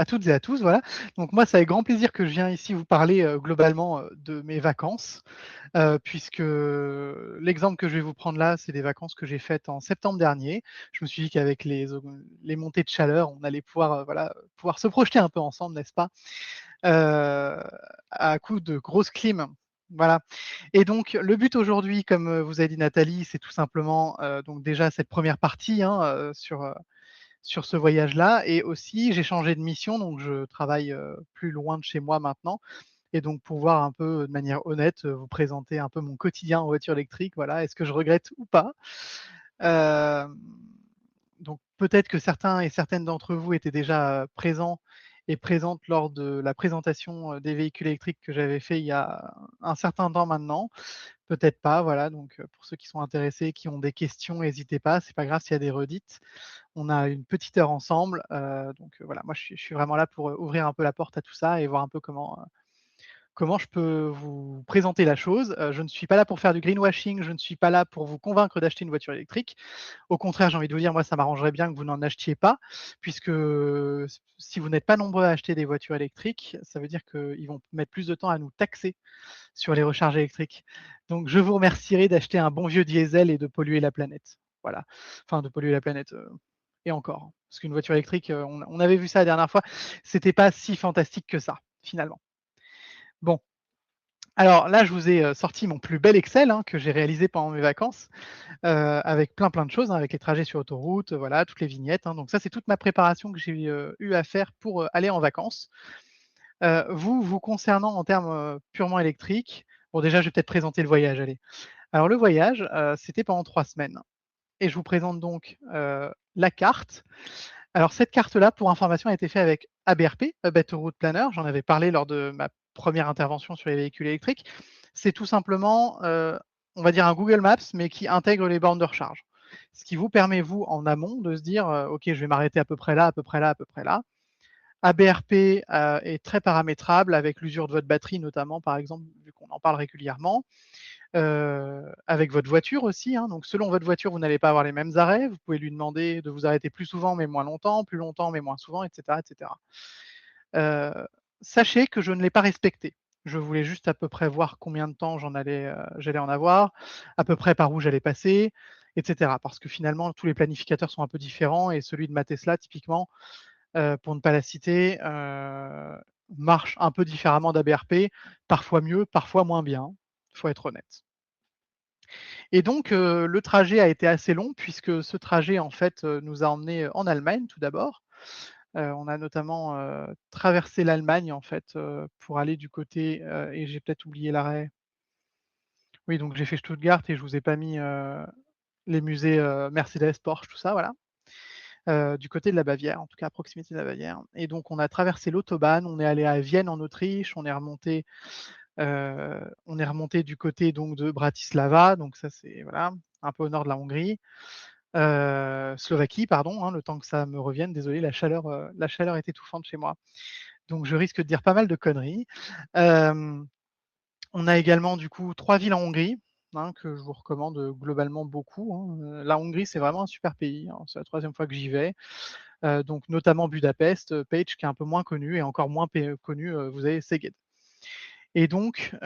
à toutes et à tous, voilà. Donc moi, c'est avec grand plaisir que je viens ici vous parler, globalement, de mes vacances, puisque l'exemple que je vais vous prendre là, c'est des vacances que j'ai faites en septembre dernier. Je me suis dit qu'avec les montées de chaleur, on allait pouvoir, voilà, pouvoir se projeter un peu ensemble, n'est-ce pas? Heu, à coup de grosse clim, voilà. Et donc le but aujourd'hui, comme, vous a dit Nathalie, c'est tout simplement, donc déjà cette première partie, hein, sur ce voyage-là. Et aussi j'ai changé de mission, donc je travaille, plus loin de chez moi maintenant. Et donc pouvoir un peu, de manière honnête, vous présenter un peu mon quotidien en voiture électrique, voilà. Est-ce que je regrette ou pas? Hem, donc peut-être que certains et certaines d'entre vous étaient déjà, présents et présentes lors de la présentation, des véhicules électriques que j'avais fait il y a un certain temps maintenant. Peut-être pas, voilà. Donc pour ceux qui sont intéressés, qui ont des questions, n'hésitez pas, c'est pas grave s'il y a des redites. On a une petite heure ensemble, donc voilà, moi je suis vraiment là pour, ouvrir un peu la porte à tout ça et voir un peu comment je peux vous présenter la chose. Je ne suis pas là pour faire du greenwashing, je ne suis pas là pour vous convaincre d'acheter une voiture électrique. Au contraire, j'ai envie de vous dire, moi ça m'arrangerait bien que vous n'en achetiez pas, puisque si vous n'êtes pas nombreux à acheter des voitures électriques, ça veut dire qu'ils vont mettre plus de temps à nous taxer sur les recharges électriques. Donc je vous remercierai d'acheter un bon vieux diesel et de polluer la planète. Voilà. Enfin de polluer la planète, et encore, hein. Parce qu'une voiture électrique, on avait vu ça la dernière fois, c'était pas si fantastique que ça, finalement. Bon, alors là, je vous ai, sorti mon plus bel Excel, hein, que j'ai réalisé pendant mes vacances, avec plein de choses, hein, avec les trajets sur autoroute, voilà, toutes les vignettes, hein. Donc ça, c'est toute ma préparation que j'ai, eu à faire pour, aller en vacances. Vous concernant en termes, purement électriques, bon déjà, je vais peut-être présenter le voyage, allez. Alors le voyage, c'était pendant 3 semaines et je vous présente donc, la carte. Alors cette carte-là, pour information, a été faite avec ABRP, Better Route Planner. J'en avais parlé lors de ma première intervention sur les véhicules électriques. C'est tout simplement, on va dire un Google Maps, mais qui intègre les bornes de recharge. Ce qui vous permet, vous, en amont, de se dire, «OK, je vais m'arrêter à peu près là, à peu près là, à peu près là». ABRP, est très paramétrable avec l'usure de votre batterie notamment, par exemple, vu qu'on en parle régulièrement. Avec votre voiture aussi, hein, donc selon votre voiture, vous n'allez pas avoir les mêmes arrêts. Vous pouvez lui demander de vous arrêter plus souvent mais moins longtemps, plus longtemps mais moins souvent, et cetera, et cetera. Heu, Sachez que je ne l'ai pas respecté. Je voulais juste à peu près voir combien de temps j'allais en avoir, à peu près par où j'allais passer, et cetera. Parce que finalement, tous les planificateurs sont un peu différents et celui de ma Tesla typiquement, pour ne pas la citer, marche un peu différemment d'ABRP, parfois mieux, parfois moins bien, faut être honnête. Et donc le trajet a été assez long puisque ce trajet en fait, nous a emmenés, en Allemagne tout d'abord. On a notamment, traversé l'Allemagne en fait, pour aller du côté, et j'ai peut-être oublié l'arrêt. Oui, donc j'ai fait Stuttgart et je vous ai pas mis, les musées, Mercedes, Porsche, tout ça, voilà. Du côté de la Bavière, en tout cas à proximité de la Bavière. Et donc on a traversé l'autobahn, on est allé à Vienne en Autriche, on est remonté du côté donc de Bratislava, donc ça c'est voilà, un peu au nord de la Hongrie. Slovaquie pardon, hein, le temps que ça me revienne, désolé, la chaleur est étouffante chez moi. Donc je risque de dire pas mal de conneries. Hem, on a également du coup 3 villes en Hongrie, hein, que je vous recommande, globalement beaucoup, hein. La Hongrie, c'est vraiment un super pays, hein, c'est la troisième fois que j'y vais. Donc notamment Budapest, Pécs qui est un peu moins connu et encore moins connu, vous avez Szeged. Et donc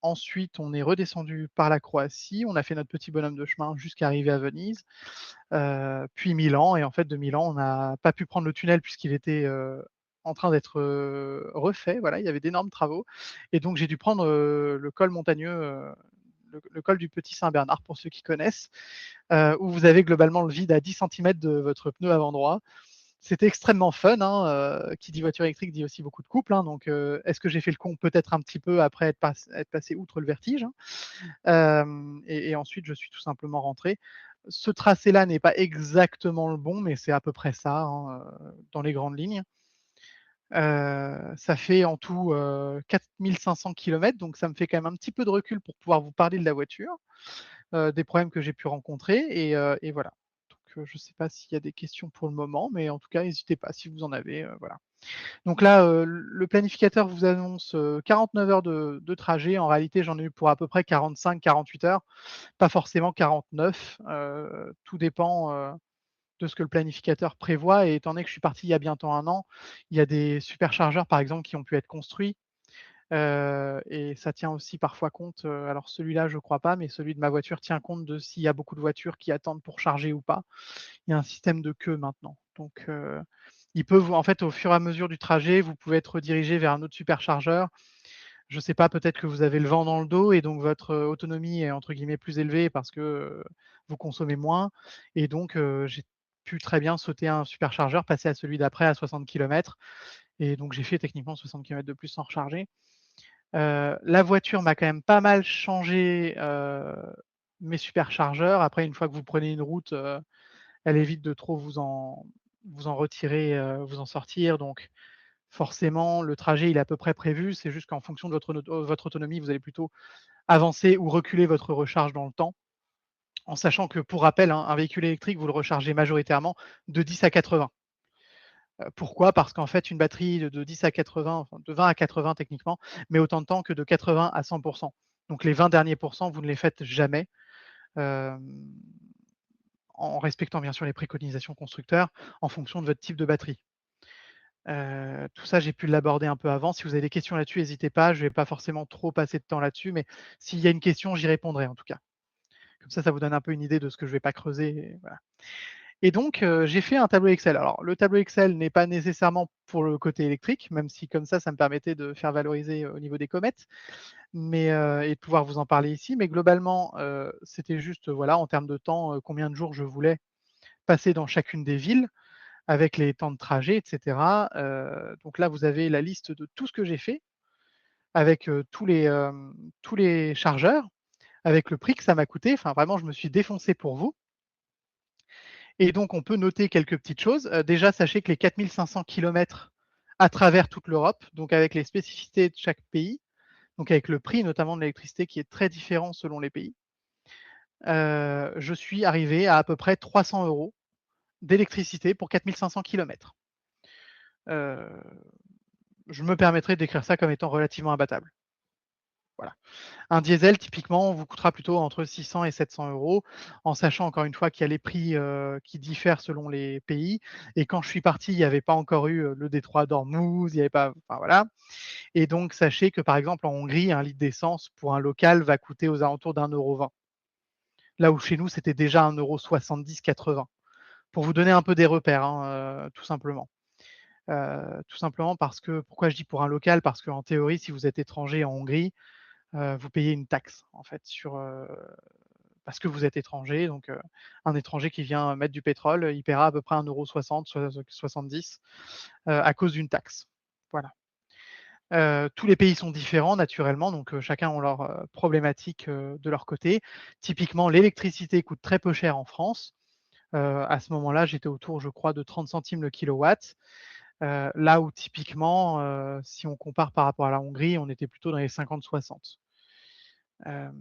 ensuite on est redescendu par la Croatie, on a fait notre petit bonhomme de chemin jusqu'à arriver à Venise, puis Milan. Et en fait de Milan, on n'a pas pu prendre le tunnel puisqu'il était, en train d'être, refait, voilà, il y avait d'énormes travaux. Et donc j'ai dû prendre, le col montagneux, le col du Petit Saint-Bernard pour ceux qui connaissent, où vous avez globalement le vide à 10 centimètres de votre pneu avant droit. C'était extrêmement fun, hein, qui dit voiture électrique dit aussi beaucoup de couple, hein, donc est-ce que j'ai fait le con? Peut-être un petit peu après être passé outre le vertige, hein. Et ensuite je suis tout simplement rentré. Ce tracé-là n'est pas exactement le bon, mais c'est à peu près ça, hein, dans les grandes lignes. Ça fait en tout, 4 500 kilomètres, donc ça me fait quand même un petit peu de recul pour pouvoir vous parler de la voiture, des problèmes que j'ai pu rencontrer. Et voilà. Donc je ne sais pas s'il y a des questions pour le moment, mais en tout cas n'hésitez pas si vous en avez, voilà. Donc là, le planificateur vous annonce, 49 heures de trajet. En réalité, j'en ai eu pour à peu près 45-48 heures, pas forcément 49, tout dépend, de ce que le planificateur prévoit et étant donné que je suis parti il y a bientôt 1 an, il y a des superchargeurs, par exemple, qui ont pu être construits, et ça tient aussi parfois compte, alors celui-là je crois pas, mais celui de ma voiture tient compte de s'il y a beaucoup de voitures qui attendent pour charger ou pas. Il y a un système de queue maintenant, donc il peut vous en fait, au fur et à mesure du trajet, vous pouvez être redirigé vers un autre superchargeur. Je sais pas, peut-être que vous avez le vent dans le dos et donc votre, autonomie est entre guillemets «plus élevée» parce que, vous consommez moins et donc j'ai pu très bien sauter un superchargeur, passer à celui d'après à 60 kilomètres et donc j'ai fait techniquement 60 kilomètres de plus sans recharger. La voiture m'a quand même pas mal changé, mes superchargeurs. Après une fois que vous prenez une route, elle évite de trop vous en retirer, vous en sortir donc forcément, le trajet, il est à peu près prévu. C'est juste qu'en fonction de votre autonomie, vous allez plutôt avancer ou reculer votre recharge dans le temps, en sachant que, pour rappel, hein, un véhicule électrique, vous le rechargez majoritairement de 10 à 80. Pourquoi? Parce qu'en fait, une batterie de 10 à 80, enfin de 20 à 80 techniquement, met autant de temps que de 80 à 100. Donc les 20 derniers pourcents, vous ne les faites jamais, hem, en respectant bien sûr les préconisations constructeurs, en fonction de votre type de batterie. Tout ça, j'ai pu l'aborder un peu avant. Si vous avez des questions là-dessus, n'hésitez pas. Je vais pas forcément trop passer de temps là-dessus, mais s'il y a une question, j'y répondrai en tout cas. Comme ça vous donne un peu une idée de ce que je vais pas creuser et voilà. Et donc, j'ai fait un tableau Excel. Alors le tableau Excel n'est pas nécessairement pour le côté électrique, même si comme ça me permettait de faire valoriser, au niveau des comètes, mais et de pouvoir vous en parler ici. Mais globalement, c'était juste, voilà, en termes de temps, combien de jours je voulais passer dans chacune des villes avec les temps de trajet et cetera. Donc là, vous avez la liste de tout ce que j'ai fait avec, tous les chargeurs, avec le prix que ça m'a coûté. Enfin, vraiment, je me suis défoncé pour vous et donc on peut noter quelques petites choses. Déjà, sachez que les 4 500 kilomètres à travers toute l'Europe, donc avec les spécificités de chaque pays, donc avec le prix notamment de l'électricité qui est très différent selon les pays, je suis arrivé à peu près 300 € d'électricité pour 4 500 kilomètres. Heu, je me permettrai de décrire ça comme étant relativement imbattable. Voilà. Un diesel typiquement vous coûtera plutôt entre 600 et 700 €, en sachant encore une fois qu'il y a les prix, qui diffèrent selon les pays et quand je suis parti, il y avait pas encore eu, le détroit d'Ormuz, il y avait pas enfin voilà et donc sachez que par exemple en Hongrie, un litre d'essence pour un local va coûter aux alentours d'1,20 €. Là où chez nous, c'était déjà 1,70 €, 80 pour vous donner un peu des repères, hein, tout simplement. Tout simplement parce que pourquoi je dis pour un local? Parce qu'en théorie, si vous êtes étranger en Hongrie, vous payez une taxe en fait sur, parce que vous êtes étranger donc un étranger qui vient mettre du pétrole, il paiera à peu près 1,60 €, 70, à cause d'une taxe. Voilà. Tous les pays sont différents naturellement donc chacun ont leurs, problématiques, de leur côté. Typiquement, l'électricité coûte très peu cher en France. À ce moment-là, j'étais autour, je crois, de 30 centimes le kilowatt. Là où typiquement, si on compare par rapport à la Hongrie, on était plutôt dans les 50-60. Hem,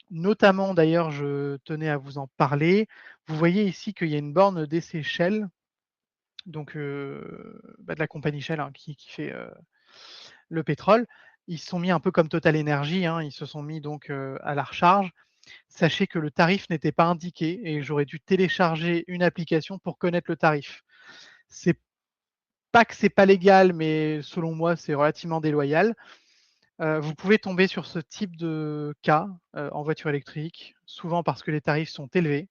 notamment d'ailleurs, je tenais à vous en parler. Vous voyez ici qu'il y a une borne d'essai Shell, donc de la compagnie Shell, hein, qui fait, le pétrole. Ils se sont mis un peu comme Total Energy, hein, ils se sont mis donc, à la recharge. Sachez que le tarif n'était pas indiqué et j'aurais dû télécharger une application pour connaître le tarif. C'est pas que c'est pas légal, mais selon moi, c'est relativement déloyal. Vous pouvez tomber sur ce type de cas, en voiture électrique, souvent parce que les tarifs sont élevés.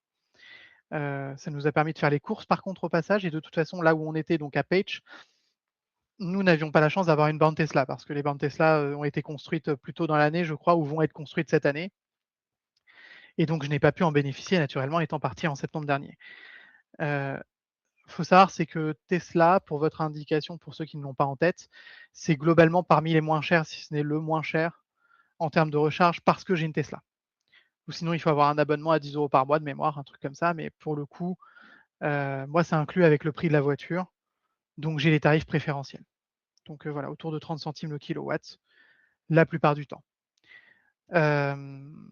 Ça nous a permis de faire les courses par contre au passage et de toute façon là où on était donc à Pécs, nous n'avions pas la chance d'avoir une borne Tesla parce que les bornes Tesla, ont été construites, plus tôt dans l'année je crois ou vont être construites cette année et donc je n'ai pas pu en bénéficier naturellement étant parti en septembre dernier. Heu, faut savoir c'est que Tesla, pour votre indication, pour ceux qui ne l'ont pas en tête, c'est globalement parmi les moins chers, si ce n'est le moins cher en termes de recharge parce que j'ai une Tesla. Ou sinon il faut avoir un abonnement à 10 € par mois de mémoire, un truc comme ça, mais pour le coup, moi c'est inclus avec le prix de la voiture, donc j'ai les tarifs préférentiels. Donc voilà, autour de 30 centimes le kilowatt, la plupart du temps. Hem,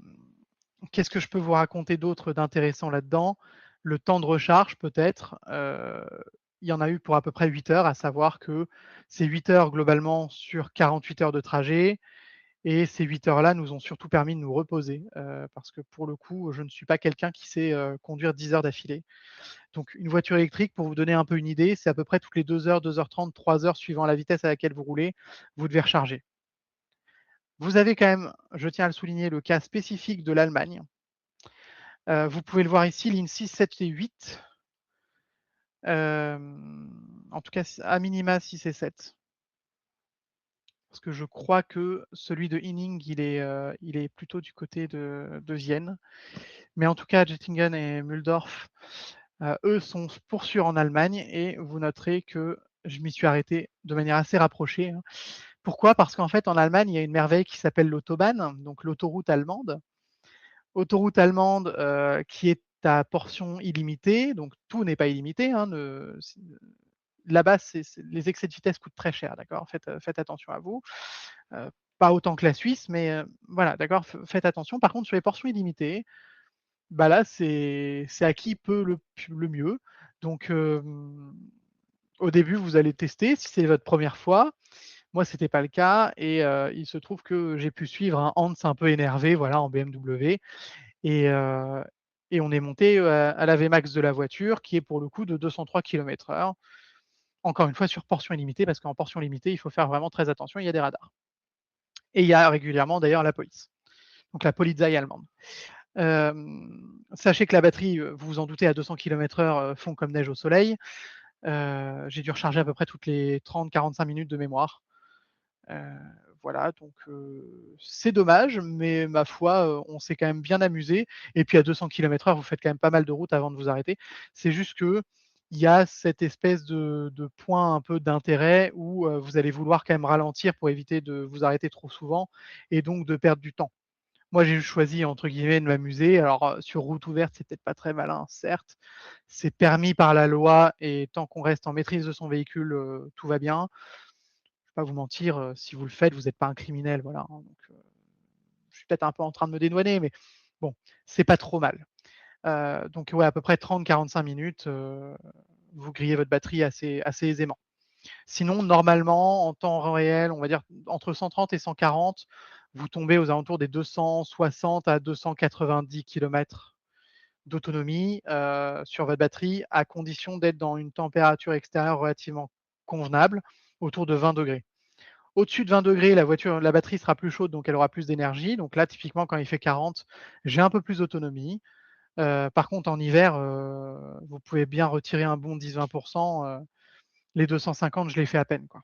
qu'est-ce que je peux vous raconter d'autre d'intéressant là-dedans? Le temps de recharge peut-être, il y en a eu pour à peu près 8 heures, à savoir que c'est 8 heures globalement sur 48 heures de trajet et ces 8 heures-là nous ont surtout permis de nous reposer, parce que pour le coup, je ne suis pas quelqu'un qui sait, conduire 10 heures d'affilée. Donc une voiture électrique, pour vous donner un peu une idée, c'est à peu près toutes les 2 heures, 2h30, 3 heures suivant la vitesse à laquelle vous roulez, vous devez recharger. Vous avez quand même, je tiens à le souligner, le cas spécifique de l'Allemagne. Vous pouvez le voir ici, lignes 6, 7 et 8. En tout cas, à minima 6 et 7. Parce que je crois que celui de Inning, il est plutôt du côté de Vienne. Mais en tout cas, Jettingen et Mühldorf, eux sont pour sûr en Allemagne et vous noterez que je m'y suis arrêté de manière assez rapprochée, hein. Pourquoi? Parce qu'en fait, en Allemagne, il y a une merveille qui s'appelle l'autobahn, donc l'autoroute allemande. Autoroute allemande, qui est à portion illimitée, donc tout n'est pas illimité, hein, là-bas, les excès de vitesse coûtent très cher, d'accord? Faites attention à vous. Heu, Pas autant que la Suisse, mais voilà, d'accord? Faites attention. Par contre, sur les portions illimitées, bah, là, c'est à qui peut le mieux. Donc au début, vous allez tester si c'est votre première fois. Moi, c'était pas le cas et il se trouve que j'ai pu suivre un Hans un peu énervé, voilà, en BMW et heu et on est monté, à la Vmax de la voiture qui est pour le coup de 203 km/h. Encore une fois sur portion illimitée parce qu'en portion limitée, il faut faire vraiment très attention, il y a des radars et il y a régulièrement d'ailleurs la police, donc la Polizei allemande. Sachez que la batterie, vous vous en doutez à 200 km/h, fond comme neige au soleil. J'ai dû recharger à peu près toutes les 30-45 minutes de mémoire. Heu, voilà donc c'est dommage, mais ma foi, on s'est quand même bien amusé et puis à 200 km/h, vous faites quand même pas mal de route avant de vous arrêter. C'est juste qu'il y a cette espèce de point un peu d'intérêt où, vous allez vouloir quand même ralentir pour éviter de vous arrêter trop souvent et donc de perdre du temps. Moi, j'ai choisi entre guillemets «de m'amuser». Alors, sur route ouverte, c'est peut-être pas très malin, certes. C'est permis par la loi et tant qu'on reste en maîtrise de son véhicule, tout va bien. Je vais pas vous mentir, si vous le faites, vous êtes pas un criminel, voilà, hein, donc je suis peut-être un peu en train de me dédouaner, mais bon, c'est pas trop mal. Donc ouais, à peu près 30-45 minutes, vous grillez votre batterie assez aisément. Sinon, normalement, en temps réel, on va dire entre 130 et 140, vous tombez aux alentours des 260 à 290 kilomètres d'autonomie, sur votre batterie, à condition d'être dans une température extérieure relativement convenable, autour de 20°. Au-dessus de 20°, la batterie sera plus chaude, donc elle aura plus d'énergie. Donc là, typiquement, quand il fait 40, j'ai un peu plus d'autonomie. Par contre, en hiver, vous pouvez bien retirer un bon 10-20. Les 250, je les fais à peine, quoi.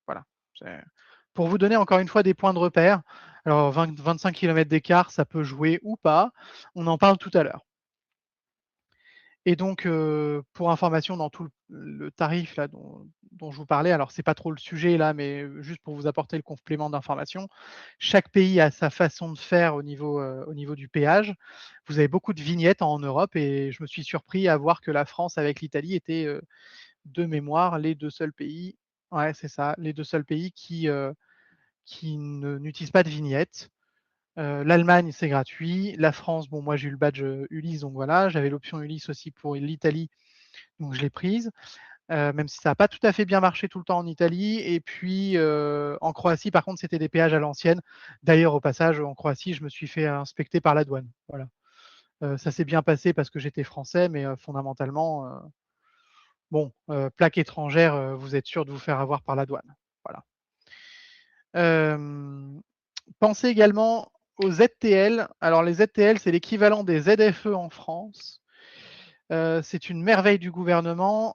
Voilà. C'est pour vous donner encore une fois des points de repère. Alors 20-25 kilomètres d'écart, ça peut jouer ou pas. On en parle tout à l'heure. Et donc, pour information dans tout le tarif là dont je vous parlais, alors c'est pas trop le sujet là, mais juste pour vous apporter le complément d'information. Chaque pays a sa façon de faire au niveau du péage. Vous avez beaucoup de vignettes en Europe et je me suis surpris à voir que la France avec l'Italie étaient, de mémoire les 2 seuls pays, ouais, c'est ça, les 2 seuls pays qui ne n'utilisent pas de vignettes. L'Allemagne, c'est gratuit. La France, bon, moi j'ai eu le badge, Ulysse, donc voilà. J'avais l'option Ulysse aussi pour l'Italie, donc je l'ai prise. Même si ça a pas tout à fait bien marché tout le temps en Italie et puis, en Croatie, par contre, c'était des péages à l'ancienne. D'ailleurs, au passage, en Croatie, je me suis fait inspecter par la douane, voilà. Ça s'est bien passé parce que j'étais français, mais, fondamentalement, bon, plaque étrangère, vous êtes sûr de vous faire avoir par la douane, voilà. Hem Pensez également aux ZTL. Alors les ZTL, c'est l'équivalent des ZFE en France. C'est une merveille du gouvernement.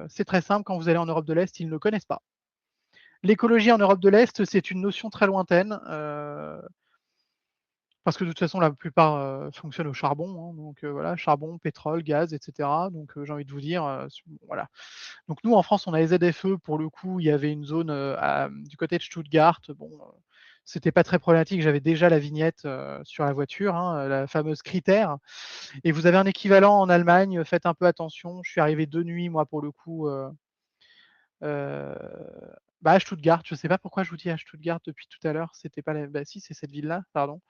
C'est très simple, quand vous allez en Europe de l'Est, ils ne connaissent pas. L'écologie en Europe de l'Est, c'est une notion très lointaine, parce que de toute façon la plupart, fonctionnent au charbon, hein, donc voilà, charbon, pétrole, gaz et cetera, donc j'ai envie de vous dire, voilà. Donc nous en France, on a les ZFE pour le coup, il y avait une zone, du côté de Stuttgart. Bon, c'était pas très problématique, j'avais déjà la vignette, sur la voiture, hein, la fameuse critère et vous avez un équivalent en Allemagne, faites un peu attention. Je suis arrivé de nuit moi pour le coup, heu, bah, à Stuttgart. Je sais pas pourquoi je vous dis à Stuttgart depuis tout à l'heure, c'était pas la bah si, c'est cette ville-là, pardon.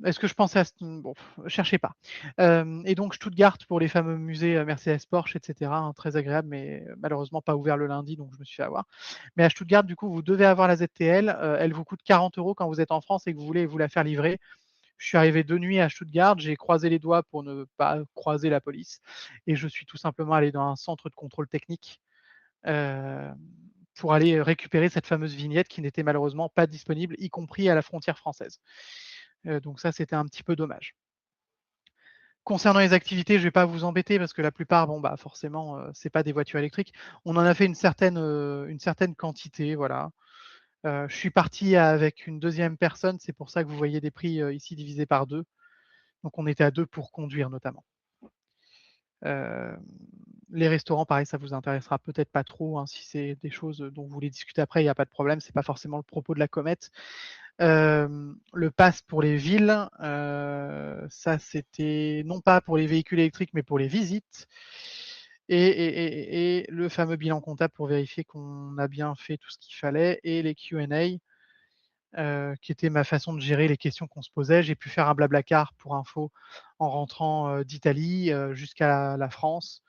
Est-ce que je pensais à ce bon, cherchez pas. Et donc Stuttgart pour les fameux musées, Mercedes, Porsche et cetera, hein, très agréable, mais malheureusement pas ouvert le lundi, donc je me suis fait avoir. Mais à Stuttgart, du coup, vous devez avoir la ZTL, elle vous coûte 40 € quand vous êtes en France et que vous voulez vous la faire livrer. Je suis arrivé de nuit à Stuttgart, j'ai croisé les doigts pour ne pas croiser la police et je suis tout simplement allé dans un centre de contrôle technique, heu, pour aller récupérer cette fameuse vignette qui n'était malheureusement pas disponible, y compris à la frontière française. Donc ça, c'était un petit peu dommage. Concernant les activités, je vais pas vous embêter parce que la plupart, bon, bah, forcément, c'est pas des voitures électriques. On en a fait une certaine quantité, voilà. Je suis parti avec une deuxième personne, c'est pour ça que vous voyez des prix, ici divisés par 2. Donc on était à 2 pour conduire notamment. Hem, les restaurants, pareil, ça vous intéressera peut-être pas trop, hein, si c'est des choses, dont vous voulez discuter après, il y a pas de problème, c'est pas forcément le propos de la comète. Le pass pour les villes, ça c'était non pas pour les véhicules électriques, mais pour les visites et le fameux bilan comptable pour vérifier qu'on a bien fait tout ce qu'il fallait et les Q&A, qui était ma façon de gérer les questions qu'on se posait. J'ai pu faire un Blablacar pour info en rentrant, d'Italie, jusqu'à la France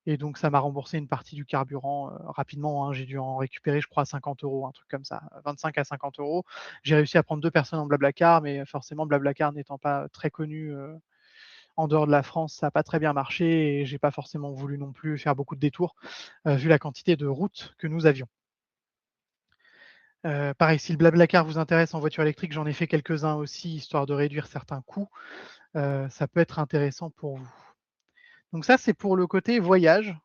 et donc ça m'a remboursé une partie du carburant, rapidement, hein. J'ai dû en récupérer, je crois 50 €, un truc comme ça, 25 à 50 €. J'ai réussi à prendre 2 personnes en Blablacar, mais forcément Blablacar n'étant pas très connu, en dehors de la France, ça a pas très bien marché et j'ai pas forcément voulu non plus faire beaucoup de détours, vu la quantité de routes que nous avions. Pareil, si le Blablacar vous intéresse en voiture électrique, j'en ai fait quelques-uns aussi, histoire de réduire certains coûts, ça peut être intéressant pour vous. Donc ça, c'est pour le côté voyage.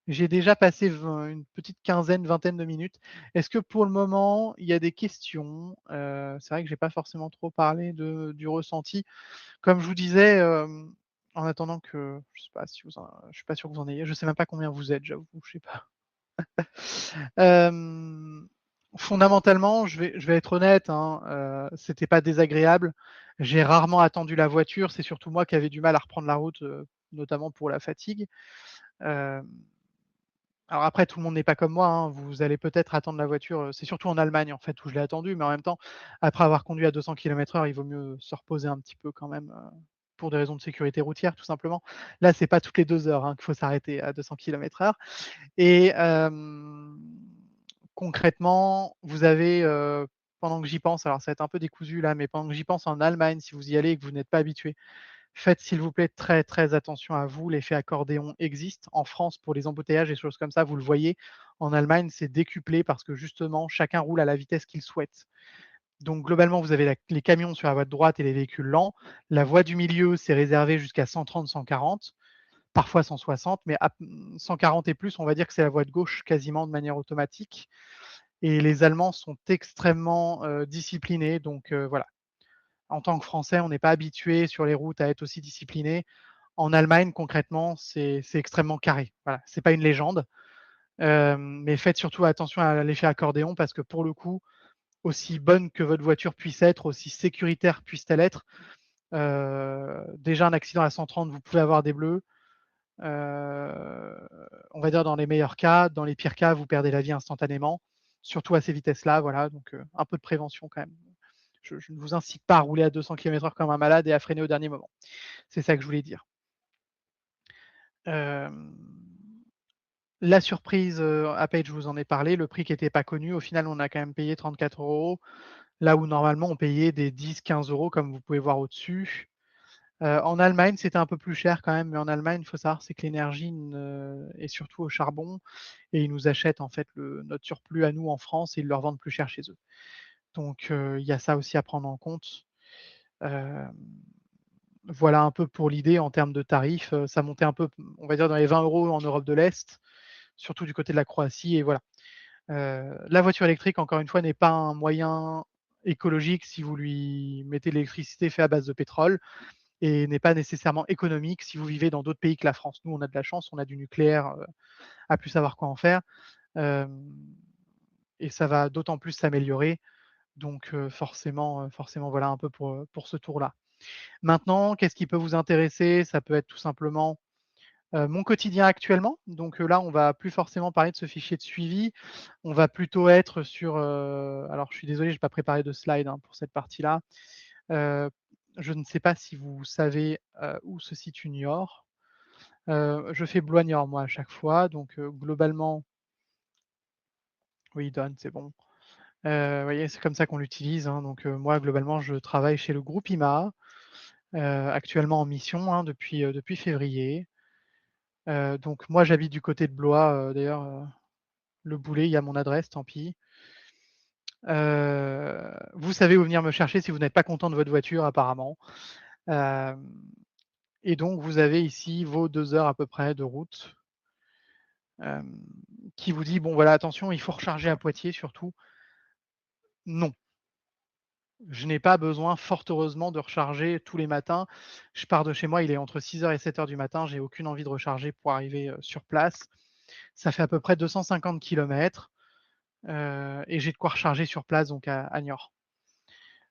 J'ai déjà passé une petite quinzaine, vingtaine de minutes. Est-ce que pour le moment, il y a des questions? C'est vrai que j'ai pas forcément trop parlé du ressenti. Comme je vous disais, en attendant que je sais pas si vous en je suis pas sûr que vous en ayez, je sais même pas combien vous êtes, j'avoue, je sais pas. Hem, fondamentalement, je vais être honnête, hein, c'était pas désagréable. J'ai rarement attendu la voiture, c'est surtout moi qui avais du mal à reprendre la route, notamment pour la fatigue. Hem, alors après tout le monde n'est pas comme moi, hein, vous allez peut-être attendre la voiture, c'est surtout en Allemagne en fait où je l'ai attendue, mais en même temps, après avoir conduit à 200 kilomètres/h, il vaut mieux se reposer un petit peu quand même, pour des raisons de sécurité routière tout simplement. Là, c'est pas toutes les 2 heures, hein, qu'il faut s'arrêter à 200 kilomètres/h. Et concrètement, vous avez, pendant que j'y pense, alors ça va être un peu décousu là, mais pendant que j'y pense en Allemagne, si vous y allez et que vous n'êtes pas habitué, faites s'il vous plaît très, très attention à vous. L'effet accordéon existe. En France, pour les embouteillages et choses comme ça, vous le voyez. En Allemagne, c'est décuplé parce que justement, chacun roule à la vitesse qu'il souhaite. Donc globalement, vous avez les camions sur la voie de droite et les véhicules lents. La voie du milieu, c'est réservé jusqu'à 130-140, parfois 160, mais 140 et plus, on va dire que c'est la voie de gauche quasiment de manière automatique. Et les Allemands sont extrêmement disciplinés, donc voilà. En tant que Français, on n'est pas habitué sur les routes à être aussi discipliné. En Allemagne, concrètement, c'est extrêmement carré. Voilà, c'est pas une légende, mais faites surtout attention à l'effet accordéon parce que pour le coup, aussi bonne que votre voiture puisse être, aussi sécuritaire puisse-t-elle être, déjà un accident à 130, vous pouvez avoir des bleus. Heu, on va dire dans les meilleurs cas, dans les pires cas, vous perdez la vie instantanément, surtout à ces vitesses-là, voilà, donc un peu de prévention quand même. Je ne vous incite pas à rouler à 200 kilomètres/h comme un malade et à freiner au dernier moment. C'est ça que je voulais dire. Hem, la surprise, à Page, je vous en ai parlé, le prix qui était pas connu, au final, on a quand même payé 34 €, là où normalement on payait des 10-15 € comme vous pouvez voir au-dessus. En Allemagne, c'était un peu plus cher quand même, mais en Allemagne, il faut savoir, c'est que l'énergie est surtout au charbon et ils nous achètent en fait notre surplus à nous en France et ils le revendent plus cher chez eux. Donc il y a ça aussi à prendre en compte. Hem, voilà un peu pour l'idée en termes de tarifs, ça montait un peu, on va dire dans les 20 € en Europe de l'Est, surtout du côté de la Croatie et voilà. La voiture électrique, encore une fois, n'est pas un moyen écologique si vous lui mettez de l'électricité fait à base de pétrole. Et n'est pas nécessairement économique si vous vivez dans d'autres pays que la France. Nous, on a de la chance, on a du nucléaire, à plus savoir quoi en faire, hem et ça va d'autant plus s'améliorer donc forcément, voilà un peu pour ce tour-là. Maintenant, qu'est-ce qui peut vous intéresser? Ça peut être tout simplement, mon quotidien actuellement, donc là, on va plus forcément parler de ce fichier de suivi. On va plutôt être sur, alors je suis désolé, j'ai pas préparé de slide, hein, pour cette partie-là. Heu, je ne sais pas si vous savez, où se situe Niort. Je fais Blois-Niort moi à chaque fois, donc globalement oui Don, c'est bon. Vous voyez, c'est comme ça qu'on l'utilise, hein, donc moi globalement je travaille chez le groupe IMA. actuellement en mission, hein, depuis février. Donc moi, j'habite du côté de Blois, d'ailleurs, Le Boulay, il y a mon adresse, tant pis. Vous savez où venir me chercher si vous n'êtes pas content de votre voiture apparemment. Hem et donc vous avez ici vos 2 heures à peu près de route, hem, qui vous dit: «Bon voilà, attention, il faut recharger à Poitiers surtout». Non, je n'ai pas besoin, fort heureusement, de recharger tous les matins. Je pars de chez moi, il est entre 6 heures et 7 heures du matin, j'ai aucune envie de recharger pour arriver, sur place. Ça fait à peu près 250 kilomètres, et j'ai de quoi recharger sur place donc à Niort.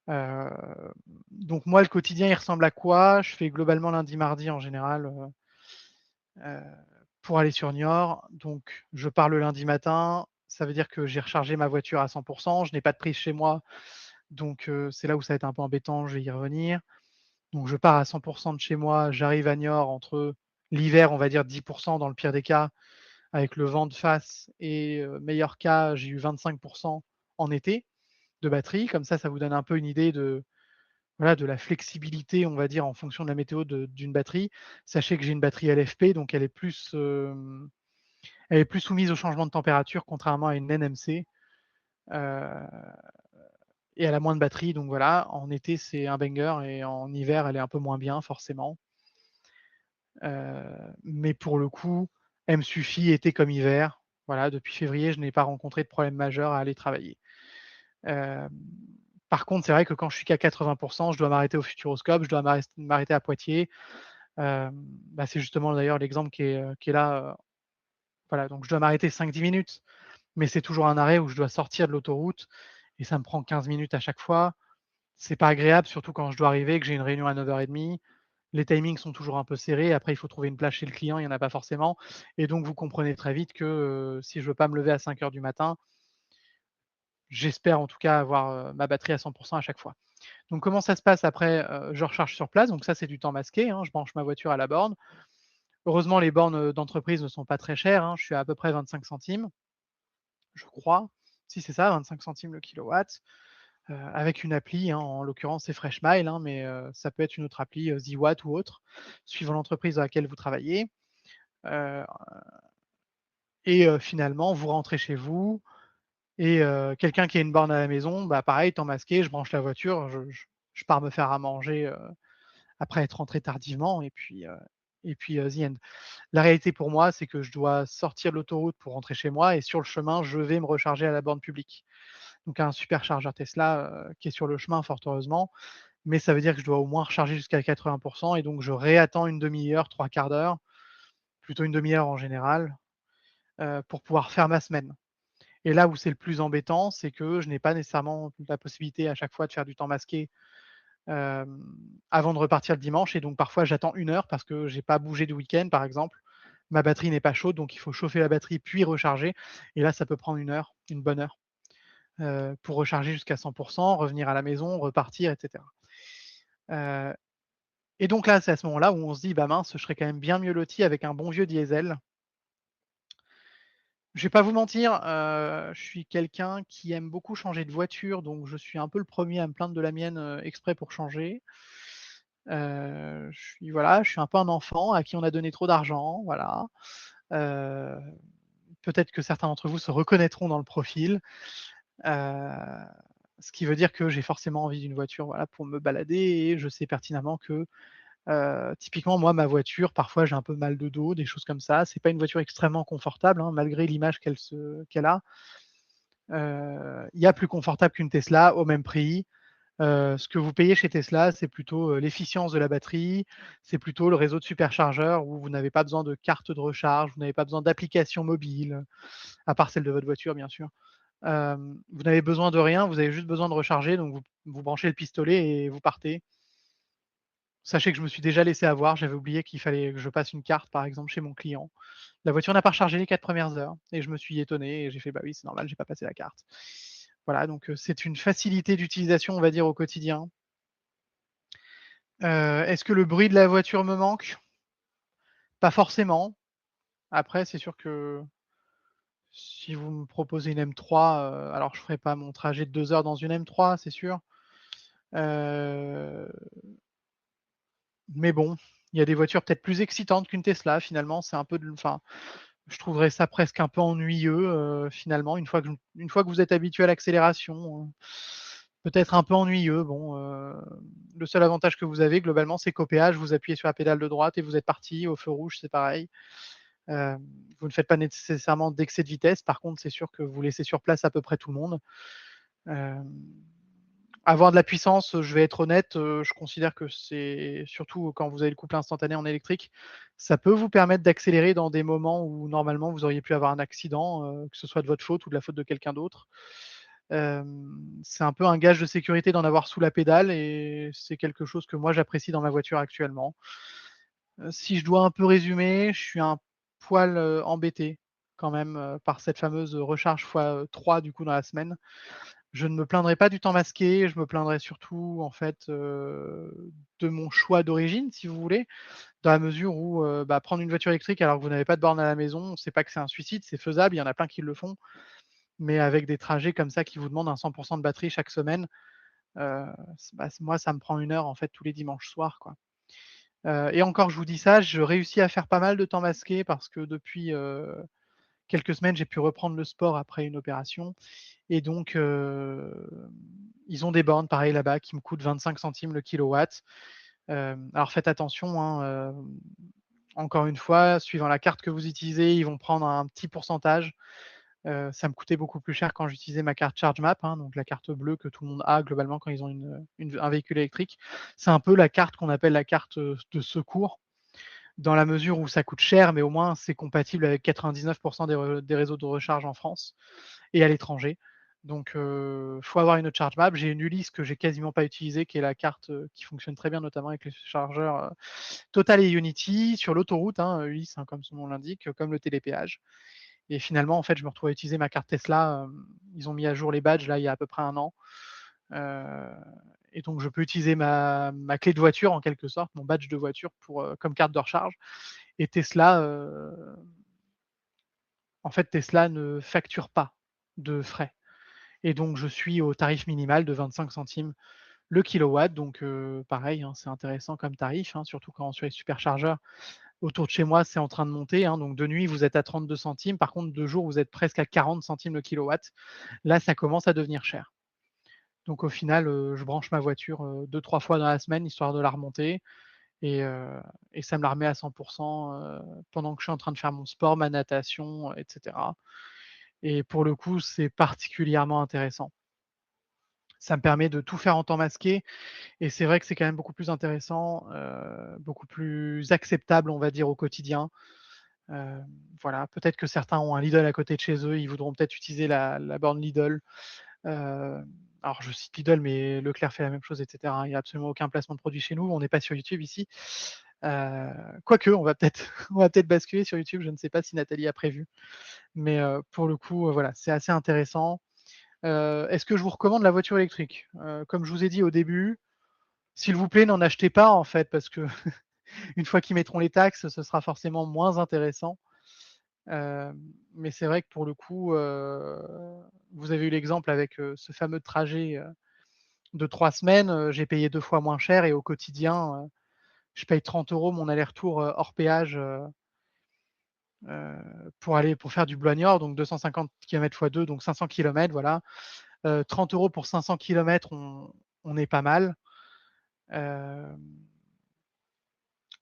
Heu, donc moi, le quotidien, il ressemble à quoi? Je fais globalement lundi, mardi en général, heu, pour aller sur Niort. Donc je pars le lundi matin, ça veut dire que j'ai rechargé ma voiture à 100. Je n'ai pas de prise chez moi, donc c'est là où ça va être un peu embêtant, je vais y revenir. Donc je pars à 100 de chez moi, j'arrive à Niort entre l'hiver, on va dire 10 dans le pire des cas, avec le vent de face et meilleur cas, j'ai eu 25 en été de batterie. Comme ça vous donne un peu une idée de, voilà, de la flexibilité, on va dire, en fonction de la météo d'une batterie. Sachez que j'ai une batterie LFP, donc elle est plus soumise au changement de température, contrairement à une NMC, heu et elle a moins de batterie, donc voilà. En été, c'est un banger et en hiver, elle est un peu moins bien forcément. Mais pour le coup, elle me suffit été comme hiver. Voilà, depuis février, je n'ai pas rencontré de problème majeur à aller travailler. Hem, Par contre, c'est vrai que quand je suis qu'à 80, je dois m'arrêter au Futuroscope, je dois m'arrêter à Poitiers. Bah, c'est justement d'ailleurs l'exemple qui est là, voilà, donc je dois m'arrêter 5-10 minutes, mais c'est toujours un arrêt où je dois sortir de l'autoroute et ça me prend 15 minutes à chaque fois. C'est pas agréable, surtout quand je dois arriver, que j'ai une réunion à 9h30. Les timings sont toujours un peu serrés. Après, il faut trouver une place chez le client, il y en a pas forcément et donc vous comprenez très vite que, si je veux pas me lever à 5 heures du matin, j'espère en tout cas avoir, ma batterie à 100 à chaque fois. Donc comment ça se passe après? Je recharge sur place, donc ça, c'est du temps masqué, hein. Je branche ma voiture à la borne. Heureusement, les bornes, d'entreprise ne sont pas très chères, hein. Je suis à peu près 25 centimes, je crois. Si, c'est ça, 25 centimes le kilowatt, avec une appli, hein. En l'occurrence, c'est Freshmile, hein, mais ça peut être une autre appli, ZWatt ou autre, suivant l'entreprise dans laquelle vous travaillez. Heu et finalement, vous rentrez chez vous et quelqu'un qui a une borne à la maison, bah, pareil, temps masqué, je branche la voiture, je pars me faire à manger, après être rentré tardivement et puis, the end. La réalité pour moi, c'est que je dois sortir de l'autoroute pour rentrer chez moi et sur le chemin, je vais me recharger à la borne publique. Donc un superchargeur Tesla, qui est sur le chemin fort heureusement, mais ça veut dire que je dois au moins recharger jusqu'à 80 et donc je réattends une demi-heure, 3/4 d'heure, plutôt une demi-heure en général, pour pouvoir faire ma semaine. Et là où c'est le plus embêtant, c'est que je n'ai pas nécessairement la possibilité à chaque fois de faire du temps masqué, hem, avant de repartir le dimanche et donc parfois j'attends 1 heure parce que j'ai pas bougé du week-end par exemple. Ma batterie n'est pas chaude, donc il faut chauffer la batterie puis recharger et là ça peut prendre 1 heure, une bonne heure, pour recharger jusqu'à 100 revenir à la maison, repartir et cetera. Heu et donc là, c'est à ce moment-là où on se dit: «Bah mince, je serais quand même bien mieux loti avec un bon vieux diesel». Je vais pas vous mentir, je suis quelqu'un qui aime beaucoup changer de voiture, donc je suis un peu le premier à me plaindre de la mienne, exprès pour changer. Je suis un peu un enfant à qui on a donné trop d'argent, voilà. Heu, Peut-être que certains d'entre vous se reconnaîtront dans le profil. Heu, Ce qui veut dire que j'ai forcément envie d'une voiture, voilà, pour me balader et je sais pertinemment que, typiquement moi ma voiture, parfois j'ai un peu mal de dos, des choses comme ça. C'est pas une voiture extrêmement confortable, hein, malgré l'image qu'elle a. Il y a plus confortable qu'une Tesla au même prix. Ce que vous payez chez Tesla, c'est plutôt, l'efficience de la batterie, c'est plutôt le réseau de superchargeurs où vous n'avez pas besoin de carte de recharge, vous n'avez pas besoin d'application mobile, à part celle de votre voiture bien sûr. Vous n'avez besoin de rien, vous avez juste besoin de recharger, donc vous branchez le pistolet et vous partez. Sachez que je me suis déjà laissé avoir, j'avais oublié qu'il fallait que je passe une carte par exemple chez mon client. La voiture n'a pas rechargé les 4 premières heures et je me suis étonné et j'ai fait: «Bah oui, c'est normal, j'ai pas passé la carte». Voilà, donc c'est une facilité d'utilisation, on va dire, au quotidien. Est-ce que le bruit de la voiture me manque? Pas forcément. Après, c'est sûr que si vous me proposez une M3, alors je ferai pas mon trajet de 2 heures dans une M3, c'est sûr. Heu, Mais bon, il y a des voitures peut-être plus excitantes qu'une Tesla finalement, c'est un peu de enfin, je trouverais ça presque un peu ennuyeux, finalement une fois que vous êtes habitué à l'accélération, peut-être un peu ennuyeux. Bon, le seul avantage que vous avez globalement, c'est qu'au péage, vous appuyez sur la pédale de droite et vous êtes parti. Au feu rouge, c'est pareil. Vous ne faites pas nécessairement d'excès de vitesse. Par contre, c'est sûr que vous laissez sur place à peu près tout le monde. Hem, avoir de la puissance, je vais être honnête, je considère que c'est surtout quand vous avez le couple instantané en électrique, ça peut vous permettre d'accélérer dans des moments où normalement vous auriez pu avoir un accident, que ce soit de votre faute ou de la faute de quelqu'un d'autre. C'est un peu un gage de sécurité d'en avoir sous la pédale et c'est quelque chose que moi j'apprécie dans ma voiture actuellement. Si je dois un peu résumer, je suis un poil, embêté quand même, par cette fameuse recharge fois, 3 du coup dans la semaine. Je ne me plaindrai pas du temps masqué, je me plaindrai surtout en fait, de mon choix d'origine si vous voulez, dans la mesure où, bah, prendre une voiture électrique alors que vous n'avez pas de borne à la maison, c'est pas que c'est un suicide, c'est faisable, il y en a plein qui le font, mais avec des trajets comme ça qui vous demandent un 100 de batterie chaque semaine, moi ça me prend 1 heure en fait tous les dimanches soirs, quoi. Et encore je vous dis ça, je réussis à faire pas mal de temps masqué parce que depuis, quelques semaines, j'ai pu reprendre le sport après une opération et donc ils ont des bornes pareil là-bas qui me coûtent 25 centimes le kilowatt. Alors faites attention, hein, encore une fois, suivant la carte que vous utilisez, ils vont prendre un petit pourcentage. Ça me coûtait beaucoup plus cher quand j'utilisais ma carte ChargeMap, hein, donc la carte bleue que tout le monde a globalement quand ils ont un véhicule électrique. C'est un peu la carte qu'on appelle la carte, de secours, dans la mesure où ça coûte cher, mais au moins c'est compatible avec 99 des réseaux de recharge en France et à l'étranger. Donc faut avoir une ChargeMap. J'ai une Ulysse que j'ai quasiment pas utilisée, qui est la carte, qui fonctionne très bien, notamment avec les chargeurs, Total et Unity sur l'autoroute, hein, Ulysse, hein, comme son nom l'indique, comme le télépéage. Et finalement, en fait, je me retrouve à utiliser ma carte Tesla, ils ont mis à jour les badges là, il y a à peu près 1 an, heu et donc je peux utiliser ma clé de voiture en quelque sorte, mon badge de voiture pour, comme carte de recharge. Et Tesla, en fait, Tesla ne facture pas de frais et donc je suis au tarif minimal de 25 centimes le kilowatt, donc pareil, hein, c'est intéressant comme tarif, hein, surtout quand sur les superchargeurs. Autour de chez moi, c'est en train de monter, hein, donc de nuit, vous êtes à 32 centimes. Par contre, de jour, vous êtes presque à 40 centimes le kilowatt. Là, ça commence à devenir cher. Donc au final, je branche ma voiture, 2-3 fois dans la semaine, histoire de la remonter et heu et ça me la remet à 100 pendant que je suis en train de faire mon sport, ma natation, et cetera. Et pour le coup, c'est particulièrement intéressant. Ça me permet de tout faire en temps masqué et c'est vrai que c'est quand même beaucoup plus intéressant, beaucoup plus acceptable, on va dire, au quotidien. Heu, voilà, peut-être que certains ont un Lidl à côté de chez eux, ils voudront peut-être utiliser la borne Lidl. Heu, alors je cite Lidl, mais Leclerc fait la même chose et cetera. Il y a absolument aucun placement de produit chez nous, on n'est pas sur YouTube ici. Heu, quoique, on va peut-être on va peut-être basculer sur YouTube, je ne sais pas si Nathalie a prévu. Mais pour le coup, voilà, c'est assez intéressant. Est-ce que je vous recommande la voiture électrique? Comme je vous ai dit au début, s'il vous plaît, n'en achetez pas en fait, parce que une fois qu'ils mettront les taxes, ce sera forcément moins intéressant. Mais c'est vrai que pour le coup, vous avez eu l'exemple avec, ce fameux trajet, de 3 semaines, j'ai payé 2 fois moins cher et au quotidien, je paye 30 € mon aller-retour, hors péage, pour faire du Blois-Niort, donc 250 km fois 2, donc 500 kilomètres, voilà. 30 € pour 500 kilomètres, on est pas mal. Hem,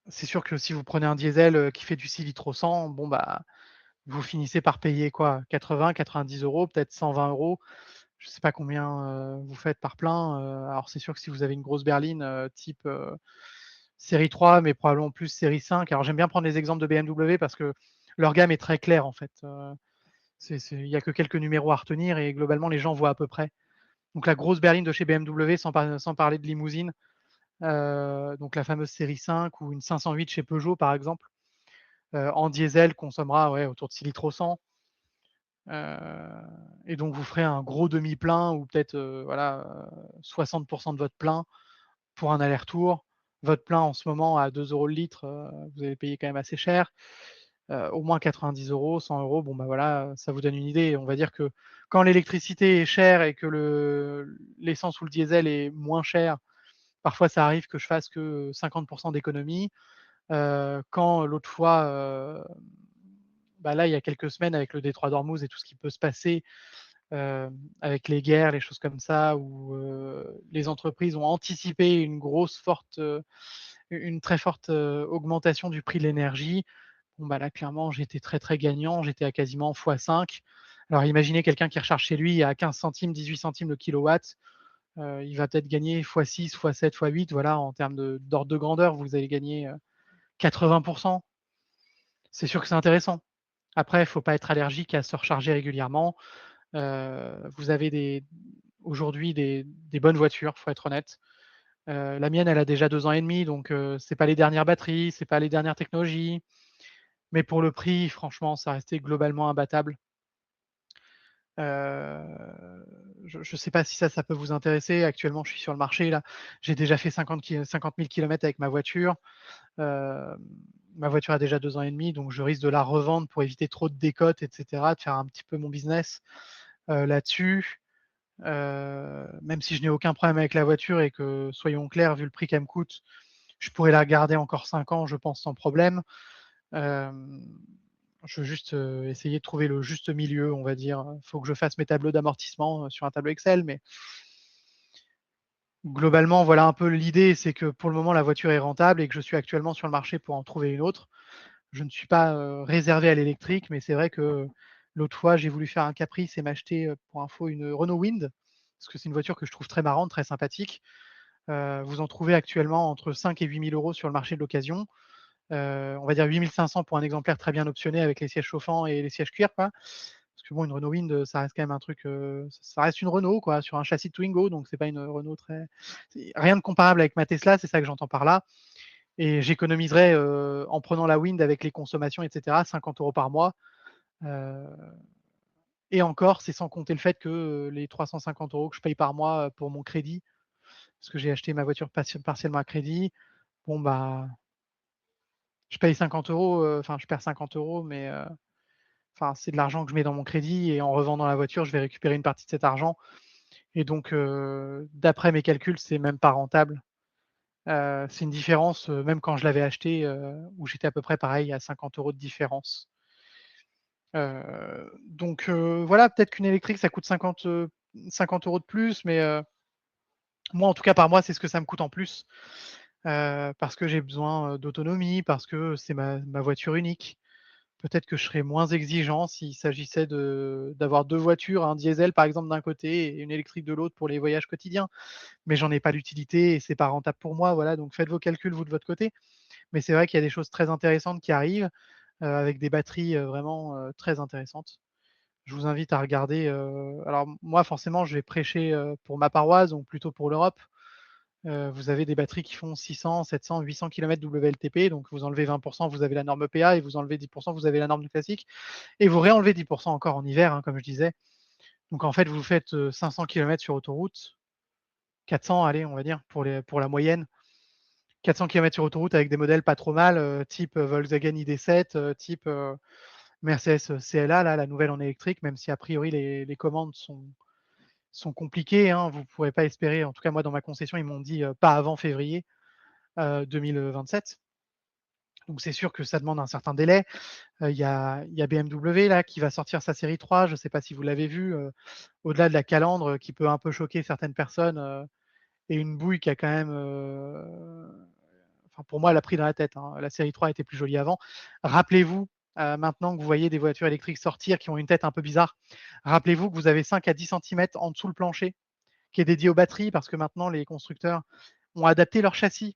c'est sûr que si vous prenez un diesel, qui fait du 6 litres au 100, bon, bah, vous finissez par payer quoi? 80-90 €, peut-être 120 €. Je sais pas combien, vous faites par plein, alors c'est sûr que si vous avez une grosse berline, type, série 3, mais probablement plus série 5. Alors j'aime bien prendre les exemples de BMW parce que leur gamme est très claire en fait, il y a que quelques numéros à retenir et globalement les gens voient à peu près. Donc la grosse berline de chez BMW sans parler de limousine, donc la fameuse série 5 ou une 508 chez Peugeot par exemple, en diesel consommera, ouais, autour de 6 litres au 100. Heu et donc vous ferez un gros demi-plein ou peut-être, voilà, 60 de votre plein pour un aller-retour. Votre plein en ce moment à 2 € le litre, vous allez payer quand même assez cher. Au moins 90 €, 100 €, bon, bah, voilà, ça vous donne une idée. On va dire que quand l'électricité est chère et que l'essence ou le diesel est moins cher, Parfois, ça arrive que je fasse que 50 d'économie, quand l'autre fois, bah, là, il y a quelques semaines avec le détroit d'Ormuz et tout ce qui peut se passer, avec les guerres, les choses comme ça, où, les entreprises ont anticipé une très forte, augmentation du prix de l'énergie. Bon, bah, là, clairement, j'étais très, très gagnant, j'étais à quasiment x5. Alors imaginez quelqu'un qui recharge chez lui à 15 centimes, 18 centimes le kilowatt, il va peut-être gagner x6, x7, x8, voilà, en termes d'ordre de grandeur, vous allez gagner, 80. C'est sûr que c'est intéressant. Après, il faut pas être allergique à se recharger régulièrement. Vous avez aujourd'hui des bonnes voitures, faut être honnête. La mienne, elle a déjà 2 ans et demi, donc c'est pas les dernières batteries, c'est pas les dernières technologies, mais pour le prix, franchement, ça restait globalement imbattable. Je sais pas si ça peut vous intéresser. Actuellement, je suis sur le marché là. J'ai déjà fait 50 000 kilomètres avec ma voiture. Hem, Ma voiture a déjà 2 ans et demi, donc je risque de la revendre pour éviter trop de décotes et cetera, de faire un petit peu mon business, là-dessus. Même si je n'ai aucun problème avec la voiture et que, soyons clairs, vu le prix qu'elle me coûte, je pourrais la garder encore 5 ans, je pense, sans problème. Hem, je veux juste, essayer de trouver le juste milieu, on va dire. Faut que je fasse mes tableaux d'amortissement, sur un tableau Excel, mais globalement, voilà un peu l'idée. C'est que pour le moment, la voiture est rentable et que je suis actuellement sur le marché pour en trouver une autre. Je ne suis pas, réservé à l'électrique, mais c'est vrai que l'autre fois, j'ai voulu faire un caprice et m'acheter, pour info, une Renault Wind, parce que c'est une voiture que je trouve très marrante, très sympathique. Vous en trouvez actuellement entre 5 et 8 000 € sur le marché de l'occasion. On va dire 8 500 pour un exemplaire très bien optionné avec les sièges chauffants et les sièges cuir, quoi. Parce que bon, une Renault Wind, ça reste quand même un truc, ça reste une Renault, quoi, sur un châssis Twingo, donc c'est pas une Renault très, c'est rien de comparable avec ma Tesla, c'est ça que j'entends par là. Et j'économiserais, en prenant la Wind avec les consommations et cetera, 50 € par mois. Heu et encore, c'est sans compter le fait que, les 350 € que je paye par mois, pour mon crédit, parce que j'ai acheté ma voiture partiellement à crédit. Bon, bah, je paye 50 €, enfin, je perds 50 €, mais enfin, c'est de l'argent que je mets dans mon crédit et en revendant la voiture, je vais récupérer une partie de cet argent et donc d'après mes calculs, c'est même pas rentable. C'est une différence, même quand je l'avais acheté, où j'étais à peu près pareil à 50 € de différence. Donc voilà, peut-être qu'une électrique, ça coûte 50 € de plus, mais moi, en tout cas, par mois, c'est ce que ça me coûte en plus, parce que j'ai besoin, d'autonomie, parce que c'est ma voiture unique. Peut-être que je serais moins exigeant s'il s'agissait d'avoir 2 voitures, un diesel, par exemple, d'un côté et une électrique de l'autre pour les voyages quotidiens. Mais j'en ai pas l'utilité et c'est pas rentable pour moi, voilà, donc faites vos calculs, vous, de votre côté. Mais c'est vrai qu'il y a des choses très intéressantes qui arrivent, avec des batteries, vraiment, très intéressantes. Je vous invite à regarder, alors moi forcément je vais prêcher, pour ma paroisse, donc plutôt pour l'Europe. Vous avez des batteries qui font 600, 700, 800 kilomètres WLTP, donc vous enlevez 20, vous avez la norme EPA et vous enlevez 10, vous avez la norme classique et vous réenlevez 10 encore en hiver, hein, comme je disais. Donc en fait, vous faites, 500 kilomètres sur autoroute, 400, allez, on va dire pour la moyenne. 400 kilomètres sur autoroute avec des modèles pas trop mal, type, Volkswagen ID.7, type, Mercedes, CLA, là, la nouvelle en électrique, même si a priori les commandes sont compliquées, hein. Vous ne pourrez pas espérer, en tout cas moi dans ma concession, ils m'ont dit, pas avant février, 2027. Donc c'est sûr que ça demande un certain délai. Il y a BMW là qui va sortir sa série 3, je ne sais pas si vous l'avez vu, au-delà de la calandre, qui peut un peu choquer certaines personnes, et une bouille qui a quand même, enfin pour moi elle a pris dans la tête, hein. La série 3 était plus jolie avant. Rappelez-vous, maintenant que vous voyez des voitures électriques sortir qui ont une tête un peu bizarre, rappelez-vous que vous avez 5 à 10 centimètres en dessous le plancher qui est dédié aux batteries parce que maintenant les constructeurs ont adapté leur châssis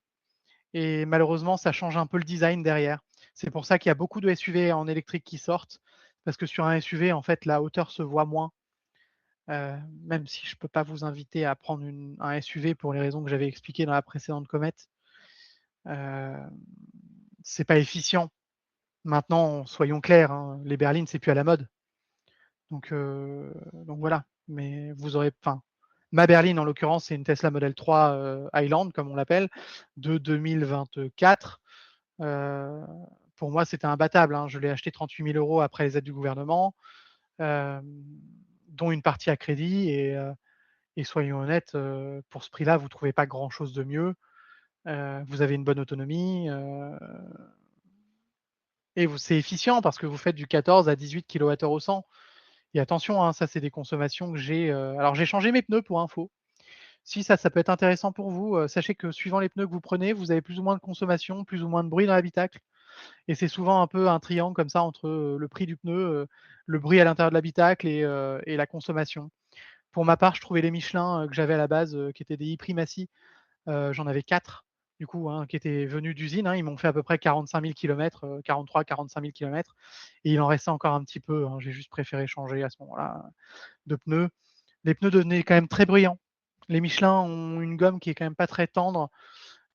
et malheureusement ça change un peu le design derrière. C'est pour ça qu'il y a beaucoup de SUV en électrique qui sortent, parce que sur un SUV, en fait, la hauteur se voit moins. Même si je peux pas vous inviter à prendre un SUV pour les raisons que j'avais expliquées dans la précédente Comet, heu, c'est pas efficient. Maintenant, soyons clairs, hein, les berlines, c'est plus à la mode. Donc voilà. Mais vous aurez, enfin, ma berline, en l'occurrence, c'est une Tesla Model 3, Highland, comme on l'appelle, de 2024. Heu, pour moi, c'était imbattable, hein. Je l'ai acheté 38 000 € après les aides du gouvernement, hem, dont une partie à crédit et soyons honnêtes, pour ce prix-là, vous trouvez pas grand-chose de mieux. Vous avez une bonne autonomie, et vous c'est efficient parce que vous faites du 14 à 18 kWh au 100 et attention, hein, ça c'est des consommations que j'ai, alors j'ai changé mes pneus pour info. Si ça peut être intéressant pour vous, sachez que suivant les pneus que vous prenez, vous avez plus ou moins de consommation, plus ou moins de bruit dans l'habitacle et c'est souvent un peu un triangle comme ça entre, le prix du pneu, le bruit à l'intérieur de l'habitacle et la consommation. Pour ma part, je trouvais les Michelin, que j'avais à la base, qui étaient des e-Primacy, j'en avais 4 du coup, hein, qui étaient venus d'usine, hein. Ils m'ont fait à peu près 45 000 kilomètres, 43-45 000 kilomètres et il en restait encore un petit peu, hein. J'ai juste préféré changer à ce moment-là de pneus. Les pneus devenaient quand même très bruyants. Les Michelin ont une gomme qui est quand même pas très tendre,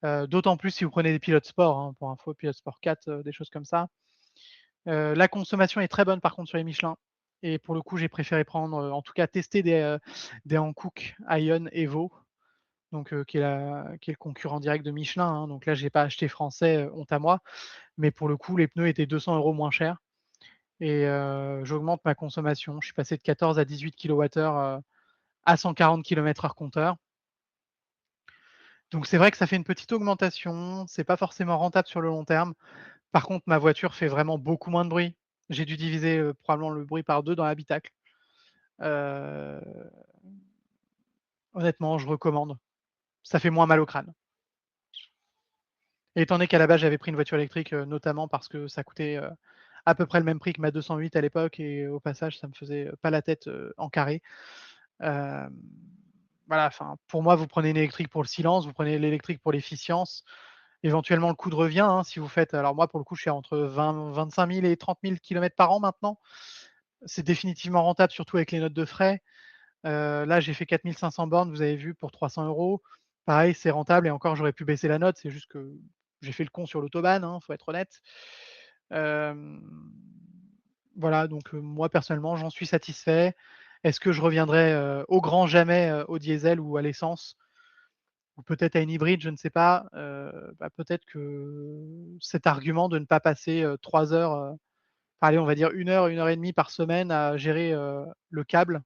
d'autant plus si vous prenez des pilotes sport, hein, pour info, pilote sport 4, des choses comme ça. La consommation est très bonne par contre sur les Michelin et pour le coup, j'ai préféré prendre, en tout cas tester des Hankook Ion Evo, donc qui est le concurrent direct de Michelin, hein. Donc là, j'ai pas acheté français, honte à moi, mais pour le coup, les pneus étaient 200 € moins chers et j'augmente ma consommation. Je suis passé de 14 à 18 kWh, à 140 km/h compteur. Donc c'est vrai que ça fait une petite augmentation, c'est pas forcément rentable sur le long terme. Par contre, ma voiture fait vraiment beaucoup moins de bruit. J'ai dû diviser, probablement le bruit par 2 dans l'habitacle. Heu, Honnêtement, je recommande. Ça fait moins mal au crâne. Et étant donné qu'à la base, j'avais pris une voiture électrique, notamment parce que ça coûtait, à peu près le même prix que ma 208 à l'époque et au passage, ça me faisait, pas la tête, en carré. Hem, voilà, enfin, pour moi, vous prenez une électrique pour le silence, vous prenez l'électrique pour l'efficience, éventuellement le coût de revient, hein, si vous faites alors moi, pour le coup, je suis entre 25 000 et 30 000 kilomètres par an maintenant. C'est définitivement rentable, surtout avec les notes de frais. Là, j'ai fait 4 500 bornes, vous avez vu, pour 300 €. Pareil, c'est rentable et encore, j'aurais pu baisser la note, c'est juste que j'ai fait le con sur l'autobahn, hein, faut être honnête. Hem, voilà, donc moi, personnellement, j'en suis satisfait. Est-ce que je reviendrai, au grand jamais, au diesel ou à l'essence? Ou peut-être à une hybride, je ne sais pas. Bah, peut-être que cet argument de ne pas passer, 3 heures, allez, on va dire 1 heure et demie par semaine à gérer, le câble.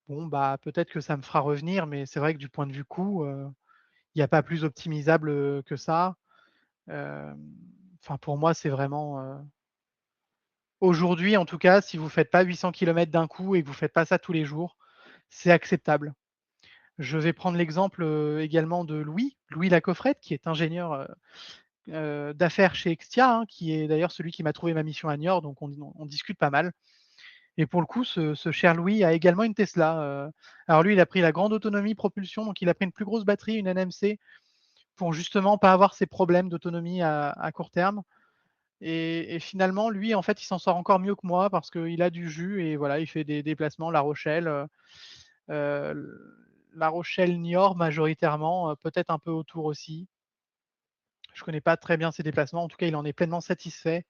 Bon, bah, peut-être que ça me fera revenir, mais c'est vrai que du point de vue coût, il y a pas plus optimisable, que ça. Hem, enfin pour moi, c'est vraiment, aujourd'hui en tout cas, si vous faites pas 800 kilomètres d'un coup et que vous faites pas ça tous les jours, c'est acceptable. Je vais prendre l'exemple, également de Louis Lacoffrette qui est ingénieur, d'affaires chez Extia, hein, qui est d'ailleurs celui qui m'a trouvé ma mission à Niort, donc on discute pas mal. Et pour le coup, ce cher Louis a également une Tesla, alors lui, il a pris la grande autonomie propulsion, donc il a pris une plus grosse batterie, une NMC, pour justement pas avoir ces problèmes d'autonomie à court terme. Et finalement, lui, en fait, il s'en sort encore mieux que moi parce qu'il a du jus et voilà, il fait des déplacements La Rochelle, La Rochelle-Niort majoritairement, peut-être un peu autour aussi. Je connais pas très bien ses déplacements. En tout cas, il en est pleinement satisfait.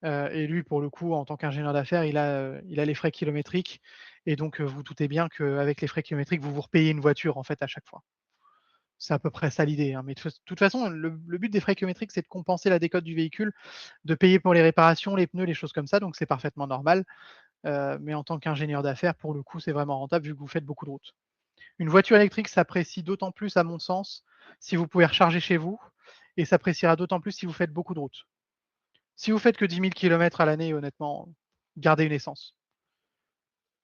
Et lui, pour le coup, en tant qu'ingénieur d'affaires, il a les frais kilométriques et donc vous doutez bien qu'avec les frais kilométriques, vous vous repayez une voiture, en fait, à chaque fois. C'est à peu près ça l'idée, hein, mais de toute façon, le but des frais kilométriques, c'est de compenser la décote du véhicule, de payer pour les réparations, les pneus, les choses comme ça, donc c'est parfaitement normal. Mais en tant qu'ingénieur d'affaires, pour le coup, c'est vraiment rentable vu que vous faites beaucoup de routes. Une voiture électrique s'apprécie d'autant plus, à mon sens, si vous pouvez recharger chez vous et s'appréciera d'autant plus si vous faites beaucoup de routes. Si vous faites que 10 000 kilomètres à l'année, honnêtement, gardez une essence.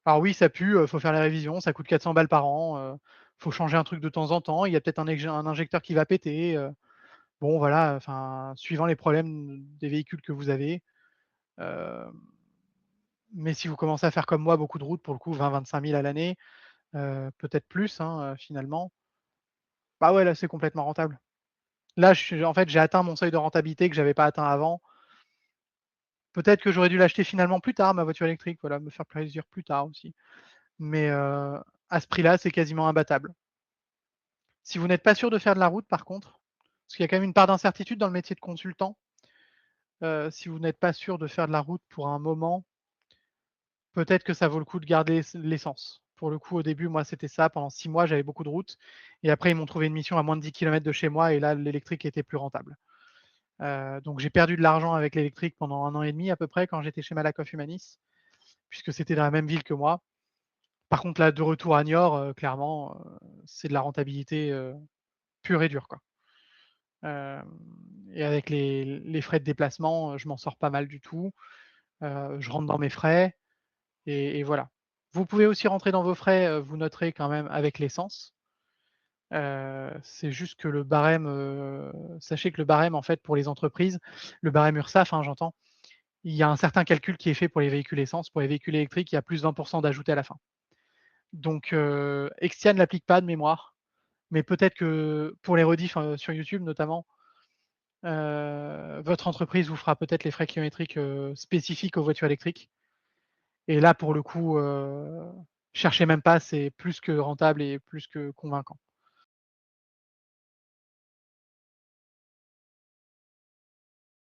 Alors oui, ça pue, faut faire les révisions, ça coûte 400 balles par an, faut changer un truc de temps en temps, il y a peut-être un injecteur qui va péter, bon voilà, enfin, suivant les problèmes des véhicules que vous avez. Hem, mais si vous commencez à faire comme moi beaucoup de routes, pour le coup 20-25 000 à l'année, peut-être plus, hein, finalement, bah ouais, là, c'est complètement rentable. Là, en fait, j'ai atteint mon seuil de rentabilité que j'avais pas atteint avant. Peut-être que j'aurais dû l'acheter finalement plus tard, ma voiture électrique, voilà, me faire plaisir plus tard aussi. Mais, à ce prix-là, c'est quasiment imbattable. Si vous n'êtes pas sûr de faire de la route par contre, parce qu'il y a quand même une part d'incertitude dans le métier de consultant, si vous n'êtes pas sûr de faire de la route pour un moment, peut-être que ça vaut le coup de garder l'essence. Pour le coup, au début, moi, c'était ça. Pendant 6 mois, j'avais beaucoup de routes et après, ils m'ont trouvé une mission à moins de 10 kilomètres de chez moi et là, l'électrique était plus rentable. Donc j'ai perdu de l'argent avec l'électrique pendant 1 an et demi à peu près quand j'étais chez Malakoff Humanis, puisque c'était dans la même ville que moi. Par contre là, de retour à Niort, clairement, c'est de la rentabilité, pure et dure, quoi. Hem et avec les frais de déplacement, je m'en sors pas mal du tout. Je rentre dans mes frais et voilà. Vous pouvez aussi rentrer dans vos frais, vous noterez quand même avec l'essence. C'est juste que le barème, sachez que le barème en fait pour les entreprises, le barème URSSAF, hein, j'entends, il y a un certain calcul qui est fait pour les véhicules essence. Pour les véhicules électriques, il y a plus 20 d'ajoutés à la fin. Donc Extia ne l'applique pas de mémoire, mais peut-être que pour les rediffs, sur YouTube notamment, votre entreprise vous fera peut-être les frais kilométriques, spécifiques aux voitures électriques et là pour le coup, cherchez même pas, c'est plus que rentable et plus que convaincant.